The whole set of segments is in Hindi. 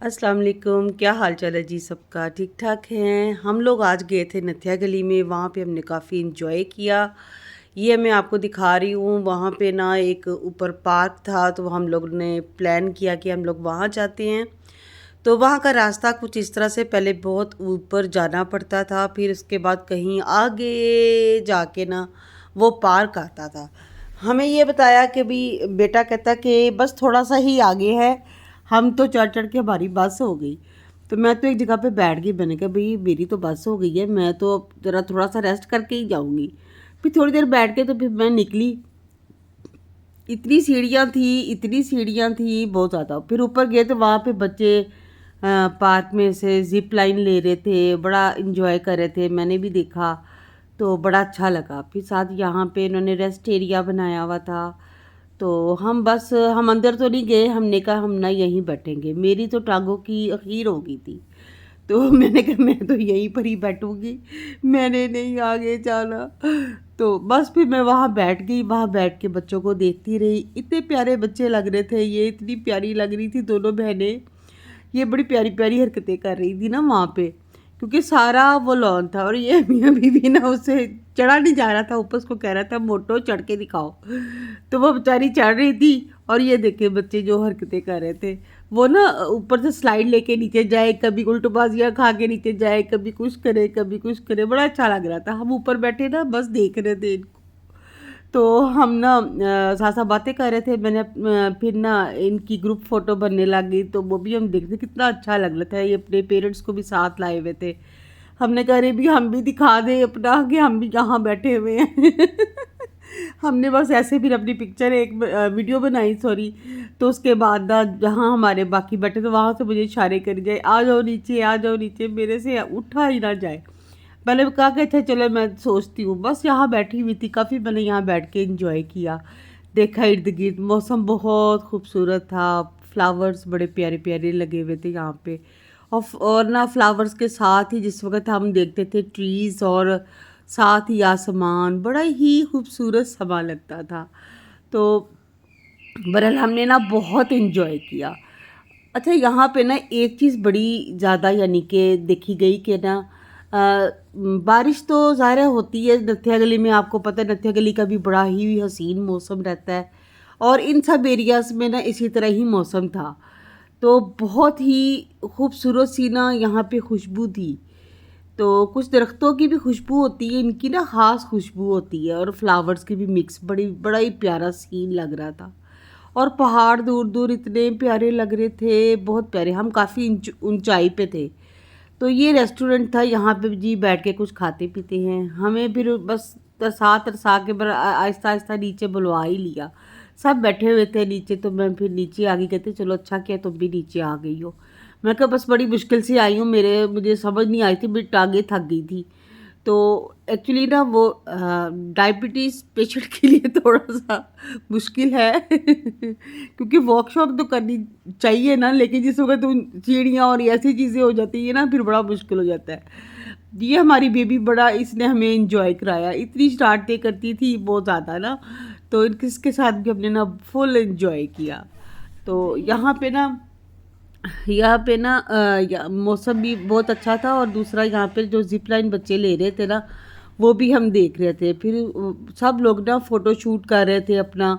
अस्सलाम वालेकुम। क्या हाल चाल है जी सबका? ठीक ठाक हैं। हम लोग आज गए थे नथिया गली में, वहाँ पे हमने काफ़ी इंजॉय किया। ये मैं आपको दिखा रही हूँ। वहाँ पे ना एक ऊपर पार्क था, तो हम लोग ने प्लान किया कि हम लोग वहाँ जाते हैं। तो वहाँ का रास्ता कुछ इस तरह से, पहले बहुत ऊपर जाना पड़ता था, फिर उसके बाद कहीं आगे जाके ना वो पार्क आता था। हमें ये बताया कि भी बेटा कहता कि बस थोड़ा सा ही आगे है। हम तो चढ़ चढ़ के हमारी बस हो गई। तो मैं तो एक जगह पे बैठ गई। मैंने कहा भाई मेरी तो बस हो गई है, मैं तो अब ज़रा थोड़ा सा रेस्ट करके ही जाऊँगी। फिर थोड़ी देर बैठ के तो फिर मैं निकली। इतनी सीढ़ियाँ थी बहुत ज़्यादा। फिर ऊपर गए तो वहाँ पे बच्चे पार्क में से जिप लाइन ले रहे थे, बड़ा इंजॉय कर रहे थे। मैंने भी देखा तो बड़ा अच्छा लगा। फिर साथ यहाँ पे इन्होंने रेस्ट एरिया बनाया हुआ था। तो हम अंदर तो नहीं गए, हमने कहा हम ना यहीं बैठेंगे। मेरी तो टांगों की अखीर हो गई थी, तो मैंने कहा मैं तो यहीं पर ही बैठूंगी, मैंने नहीं आगे जाना। तो बस फिर मैं वहाँ बैठ गई। वहाँ बैठ के बच्चों को देखती रही। इतने प्यारे बच्चे लग रहे थे, ये इतनी प्यारी लग रही थी दोनों बहनें। ये बड़ी प्यारी प्यारी हरकतें कर रही थी ना वहाँ पे, क्योंकि सारा वो लॉन था। और ये मियाँ बीवी ना उससे चढ़ा नहीं जा रहा था ऊपर, उसको कह रहा था मोटो चढ़ के दिखाओ। तो वो बेचारी चढ़ रही थी, और ये देखे बच्चे जो हरकतें कर रहे थे। वो ना ऊपर से स्लाइड लेके नीचे जाए, कभी उल्टबाजियाँ खा के नीचे जाए, कभी कुछ करे कभी कुछ करे। बड़ा अच्छा लग रहा था। हम ऊपर बैठे ना बस देख रहे थे इनको। तो हम ना साथ साथ बातें कर रहे थे। मैंने फिर ना इनकी ग्रुप फ़ोटो बनने लग गई, तो वो भी हम देखते कितना अच्छा लग रहा था। ये अपने पेरेंट्स को भी साथ लाए हुए थे। हमने कहा अरे भी हम भी दिखा दें अपना कि हम भी यहाँ बैठे हुए हैं। हमने बस ऐसे फिर अपनी पिक्चर एक वीडियो बनाई, सॉरी। तो उसके बाद ना जहाँ हमारे बाकी बैठे तो वहाँ से मुझे इशारे करी जाए, आ जाओ नीचे आ जाओ नीचे, मेरे से उठा ही ना जाए। मैंने कहा कि अच्छा चलो मैं सोचती हूँ। बस यहाँ बैठी हुई थी, काफ़ी मैंने यहाँ बैठ के इंजॉय किया। देखा इर्द गिर्द, मौसम बहुत खूबसूरत था। फ्लावर्स बड़े प्यारे प्यारे लगे हुए थे यहाँ पे। और ना फ्लावर्स के साथ ही जिस वक्त हम देखते थे ट्रीज़, और साथ ही आसमान, बड़ा ही खूबसूरत समा लगता था। तो बहरहाल हमने ना बहुत इंजॉय किया। अच्छा यहाँ पे ना एक चीज़ बड़ी ज़्यादा यानी कि देखी गई कि ना बारिश तो ज़ाहिर होती है नत्था गली में। आपको पता है नत्था गली का भी बड़ा ही हसीन मौसम रहता है, और इन सब एरियाज़ में ना इसी तरह ही मौसम था। तो बहुत ही खूबसूरत सी ना यहाँ पे खुशबू थी। तो कुछ दरख्तों की भी खुशबू होती है, इनकी ना ख़ास खुशबू होती है, और फ्लावर्स की भी मिक्स, बड़ा ही प्यारा सीन लग रहा था। और पहाड़ दूर दूर इतने प्यारे लग रहे थे, बहुत प्यारे। हम काफ़ी ऊंचाई पे थे। तो ये रेस्टोरेंट था, यहाँ पे जी बैठ के कुछ खाते पीते हैं। हमें फिर बस तरसा तरसा के आहिस्ता आहिस्ता नीचे बुलवा ही लिया। सब बैठे हुए थे नीचे, तो मैं फिर नीचे आ गई। कहते चलो अच्छा किया तुम भी नीचे आ गई हो। मैं कहा बस बड़ी मुश्किल से आई हूँ, मुझे समझ नहीं आई थी, मेरी टांगें थक गई थी। तो एक्चुअली ना वो डायबिटीज़ पेशेंट के लिए थोड़ा सा मुश्किल है। क्योंकि वर्कशॉप तो करनी चाहिए ना, लेकिन जिस वक्त उन सीढ़ियाँ और ऐसी चीज़ें हो जाती है ना, फिर बड़ा मुश्किल हो जाता है। ये हमारी बेबी बड़ा, इसने हमें इंजॉय कराया। इतनी शरारतें करती थी बहुत ज़्यादा ना, तो इसके साथ भी हमने ना फुल इंजॉय किया। तो यहाँ पे ना मौसम भी बहुत अच्छा था, और दूसरा यहाँ पे जो जिप लाइन बच्चे ले रहे थे ना, वो भी हम देख रहे थे। फिर सब लोग ना फ़ोटो शूट कर रहे थे अपना।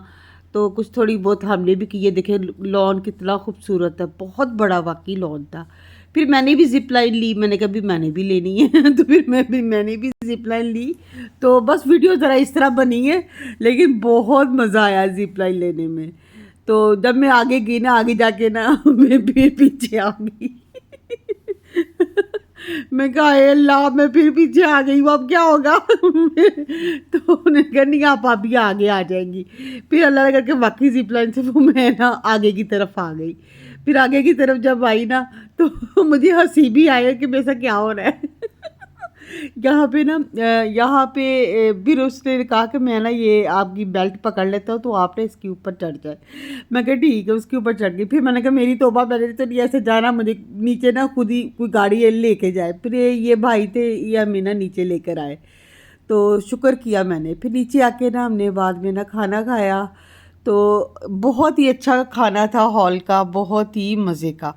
तो कुछ थोड़ी बहुत हमने भी की। ये देखे लॉन कितना खूबसूरत है, बहुत बड़ा वाकई लॉन था। फिर मैंने भी जिप लाइन ली। मैंने कहा भी मैंने भी लेनी है। तो फिर मैंने भी जिप लाइन ली। तो बस वीडियो ज़रा इस तरह बनी है, लेकिन बहुत मज़ा आया जिप लाइन लेने में। तो जब मैं आगे गई ना, आगे जाके ना मैं फिर पीछे आ गई। मैं कहा "हे अल्लाह, मैं फिर पीछे आ गई हूँ, अब क्या होगा?" तो उन्होंने कहा नहीं आप अभी आगे आ जाएंगी। फिर अल्लाह ने करके वाकई जिप लाइन से वो मैं ना आगे की तरफ आ गई। फिर आगे की तरफ जब आई ना, तो मुझे हंसी भी आई कि मेरे साथ क्या हो रहा है। यहाँ पे फिर उसने कहा कि मैं ना ये आपकी बेल्ट पकड़ लेता हूँ, तो आपने इसके ऊपर चढ़ जाए। मैं कहा ठीक है, उसके ऊपर चढ़ गई। फिर मैंने कहा मेरी तौबा, मैंने तो नहीं ऐसे जाना, मुझे नीचे ना खुद ही कोई गाड़ी लेके जाए। फिर ये भाई थे, ये हमें ना नीचे लेकर आए। तो शुक्र किया मैंने। फिर नीचे आके ना हमने बाद में ना खाना खाया। तो बहुत ही अच्छा खाना था हॉल का, बहुत ही मज़े का।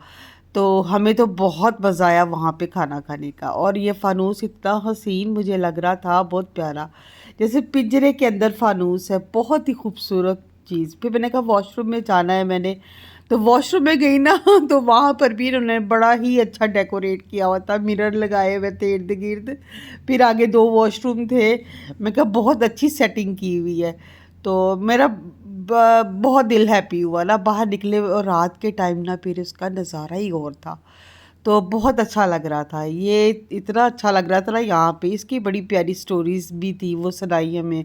तो हमें तो बहुत मज़ा आया वहाँ पे खाना खाने का। और ये फ़ानूस इतना हसीन मुझे लग रहा था, बहुत प्यारा, जैसे पिंजरे के अंदर फ़ानूस है, बहुत ही खूबसूरत चीज़। फिर मैंने कहा वॉशरूम में जाना है मैंने, तो वॉशरूम में गई ना तो वहाँ पर भी उन्होंने बड़ा ही अच्छा डेकोरेट किया हुआ था, मिरर लगाए हुए थे इर्द गिर्द। फिर आगे 2 वॉशरूम थे। मैं कहा बहुत अच्छी सेटिंग की हुई है। तो मेरा बहुत दिल हैप्पी हुआ ना, बाहर निकले और रात के टाइम ना फिर उसका नज़ारा ही और था। तो बहुत अच्छा लग रहा था, ये इतना अच्छा लग रहा था ना। यहाँ पे इसकी बड़ी प्यारी स्टोरीज़ भी थी, वो सुनाई हमें।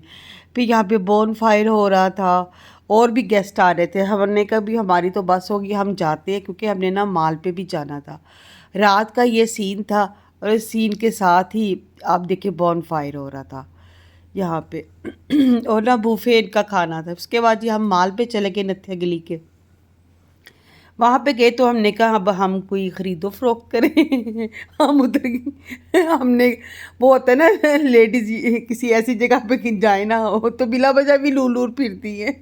फिर यहाँ पे बोन फायर हो रहा था, और भी गेस्ट आ रहे थे। हमने कहा भी हमारी तो बस होगी, हम जाते हैं, क्योंकि हमने ना माल पे भी जाना था। रात का ये सीन था, और इस सीन के साथ ही आप देखिए बोन फायर हो रहा था यहाँ पे। और ना बुफे इनका खाना था। उसके बाद जी हम माल पे चले गए नत्थे गली के। वहाँ पे गए तो हमने कहा अब हम कोई ख़रीदो फ़रोख्त करें। हम उधर हमने, वो होता है ना लेडीज़ किसी ऐसी जगह पे कि जाए ना हो तो बिला वजह भी लूर लूर फिरती हैं।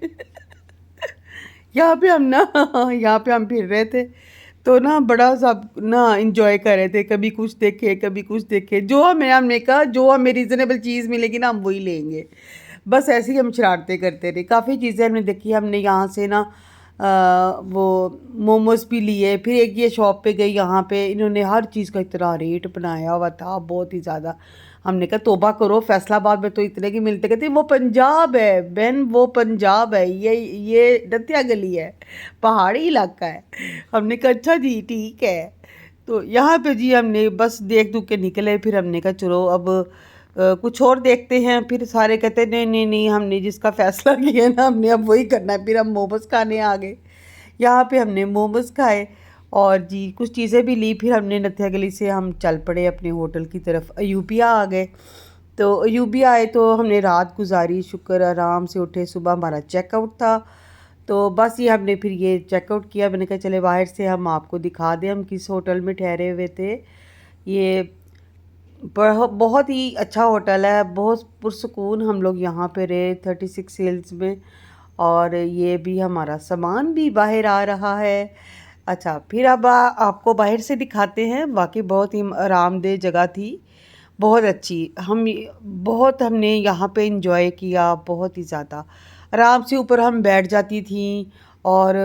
यहाँ पे हम ना यहाँ पे हम फिर रहे थे, तो ना बड़ा सब ना इंजॉय कर रहे थे, कभी कुछ देखे कभी कुछ देखे। जो हमें, हमने कहा जो हमें रीज़नेबल चीज़ मिलेगी ना हम वही लेंगे। बस ऐसे ही हम शरारतें करते रहे। काफ़ी चीज़ें हमने देखी। हमने यहाँ से ना वो मोमोज़ भी लिए। फिर एक ये शॉप पे गई, यहाँ पे इन्होंने हर चीज़ का इतना रेट बनाया हुआ था, बहुत ही ज़्यादा। हमने कहा तौबा करो, फैसलाबाद में तो इतने की मिलते। कहते वो पंजाब है बहन, वो पंजाब है, ये दतिया गली है, पहाड़ी इलाका है। हमने कहा अच्छा जी ठीक है। तो यहाँ पे जी हमने बस देख दुख के निकले। फिर हमने कहा चलो अब कुछ और देखते हैं। फिर सारे कहते नहीं नहीं नहीं, हमने जिसका फ़ैसला किया ना हमने अब वही करना है। फिर हम मोमोज़ खाने आ गए। यहाँ पे हमने मोमोज़ खाए और जी कुछ चीज़ें भी ली। फिर हमने नत्थिया गली से हम चल पड़े अपने होटल की तरफ, अयूबिया आ गए। तो अयूबिया आए तो हमने रात गुजारी, शुक्र आराम से उठे। सुबह हमारा चेकआउट था, तो बस ये हमने फिर ये चेकआउट किया। मैंने कहा चले बाहर से हम आपको दिखा दें हम किस होटल में ठहरे हुए थे। ये बहुत ही अच्छा होटल है, बहुत पुरसकून हम लोग यहाँ पे रहे 36 हिल्स में। और ये भी हमारा सामान भी बाहर आ रहा है। अच्छा फिर अब आपको बाहर से दिखाते हैं। बाकी बहुत ही आरामदेह जगह थी, बहुत अच्छी। बहुत हमने यहाँ पे इंजॉय किया, बहुत ही ज़्यादा आराम से। ऊपर हम बैठ जाती थी और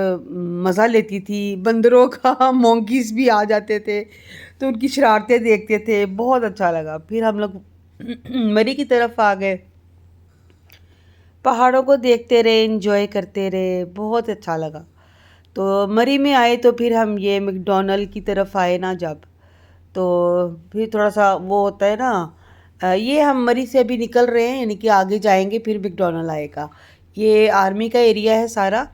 मज़ा लेती थी। बंदरों का मोंकीज भी आ जाते थे, तो उनकी शरारतें देखते थे, बहुत अच्छा लगा। फिर हम लोग मरी की तरफ आ गए, पहाड़ों को देखते रहे, एंजॉय करते रहे, बहुत अच्छा लगा। तो मरी में आए तो फिर हम ये मैकडॉनल्ड की तरफ आए ना जब, तो फिर थोड़ा सा वो होता है ना, ये हम मरी से अभी निकल रहे हैं, यानी कि आगे जाएंगे फिर मैकडॉनल्ड आएगा। ये आर्मी का एरिया है सारा।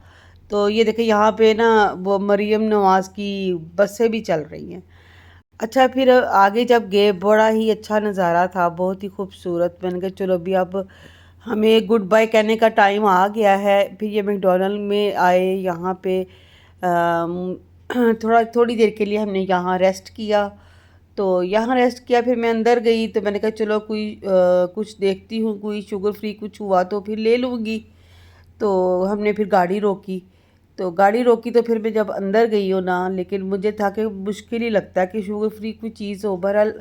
तो ये देखिए यहाँ पे ना वो मरियम नवाज़ की बसें भी चल रही हैं। अच्छा फिर आगे जब गए, बड़ा ही अच्छा नज़ारा था, बहुत ही खूबसूरत। मैंने कहा चलो अभी अब हमें गुड बाय कहने का टाइम आ गया है। फिर ये मैकडॉनल्ड में आए, यहाँ पे थोड़ी देर के लिए हमने यहाँ रेस्ट किया। तो यहाँ रेस्ट किया, फिर मैं अंदर गई तो मैंने कहा चलो कोई कुछ देखती हूँ, कोई शुगर फ्री कुछ हुआ तो फिर ले लूँगी। तो हमने फिर गाड़ी रोकी। तो फिर मैं जब अंदर गई हूँ ना, लेकिन मुझे था कि मुश्किल ही लगता है कि शुगर फ्री कोई चीज़ हो। बहरहाल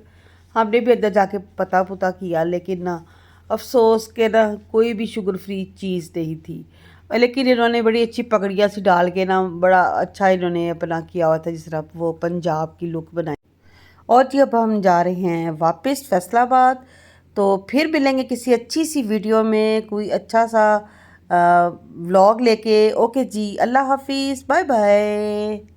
हमने भी अंदर जाके पता पुता किया, लेकिन ना अफसोस के ना कोई भी शुगर फ्री चीज़ नहीं थी। लेकिन इन्होंने बड़ी अच्छी पगड़ियाँ सी डाल के ना बड़ा अच्छा इन्होंने अपना किया हुआ था, जिस तरह वो पंजाब की लुक बनाई। और जी अब हम जा रहे हैं वापस फैसलाबाद। तो फिर मिलेंगे किसी अच्छी सी वीडियो में, कोई अच्छा सा व्लॉग लेके। ओके जी, अल्लाह हाफिज़, बाय बाय।